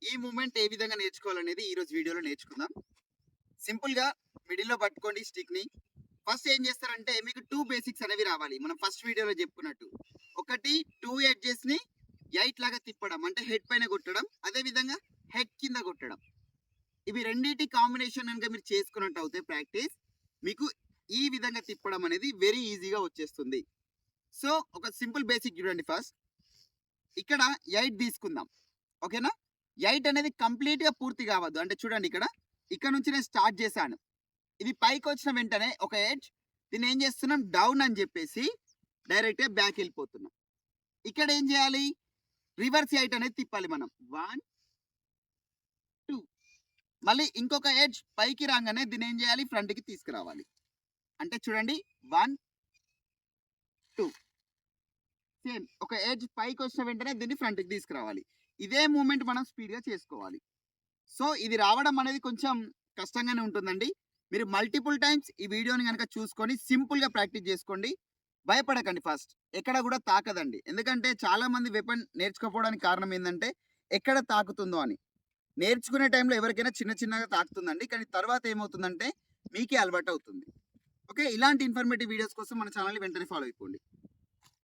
ఈ మూవ్‌మెంట్ ఏ విధంగా నేర్చుకోవాలనేది ఈరోజు వీడియోలో నేర్చుకుందాం. సింపుల్‌గా మిడిల్‌లో పట్టుకోండి స్టిక్‌ని. ఫస్ట్ ఏం చేస్తారంటే మీకు 2 బేసిక్స్ అనేవి రావాలి. మనం ఫస్ట్ వీడియోలో చెప్పుకున్నట్టు. ఒకటి 2 ఎడ్జెస్‌ని 8 లాగా తిప్పడం. అంటే హెడ్ పైన కొట్టడం. అదే విధంగా హెడ్ కింద కొట్టడం. ఇవి రెండిటి కాంబినేషన్ గనుక మీరు చేసుకున్నట్టయితే ప్రాక్టీస్ మీకు ఈ విధంగా తిప్పడం అనేది వెరీ ఈజీగా వచ్చేస్తుంది. సో ఒక సింపుల్ బేసిక్ చూడండి ఫస్ట్. ఇక్కడ 8 తీసుకుందాం. ఓకేనా? 8 అనేది కంప్లీట్‌గా పూర్తి కావద్దు. అంటే చూడండి ఇక్కడ నుంచి నేను స్టార్ట్ చేశాను. ఇది పైకొచ్చిన వెంటనే ఒక ఎడ్జ్ దీన్ని ఏం చేస్తున్నాం డౌన్ అని చెప్పేసి డైరెక్ట్‌గా బ్యాక్ వెళ్ళిపోతున్నాం. ఇక్కడ ఏం చేయాలి? రివర్స్ 8 అనేది తిప్పాలి మనం. 1, 2 మళ్ళీ ఇంకొక ఎడ్జ్ పైకి రాగానే దీన్ని ఏం చేయాలి? ఫ్రంట్‌కి తీసుకురావాలి. అంటే చూడండి 1, 2 సేమ్ ఒక ఎడ్జ్ పైకి వచ్చిన వెంటనే దీన్ని ఫ్రంట్‌కి తీసుకురావాలి. ఇదే మూవ్‌మెంట్ మనం స్పీడ్‌గా చేసుకోవాలి. సో ఇది రావడం అనేది కొంచెం కష్టంగానే ఉంటుందండి. మీరు మల్టిపుల్ టైమ్స్ ఈ వీడియోని గనక చూసుకొని సింపుల్‌గా ప్రాక్టీస్ చేసుకోండి. భయపడకండి ఫస్ట్. ఎక్కడ కూడా తాకదండి. ఎందుకంటే చాలామంది వెపన్ నేర్చుకోకపోవడానికి కారణం ఏందంటే ఎక్కడ తాకుతుందో అని. నేర్చుకునే టైంలో ఎవరికైనా చిన్న చిన్నగా తాకుతుందండి. కానీ తర్వాత ఏమవుతుందంటే మీకే అలవాటవుతుంది. ఓకే. ఇలాంటి ఇన్ఫర్మేటివ్ వీడియోస్ కోసం మన ఛానల్‌ని వెంటనే ఫాలో అయిపోండి.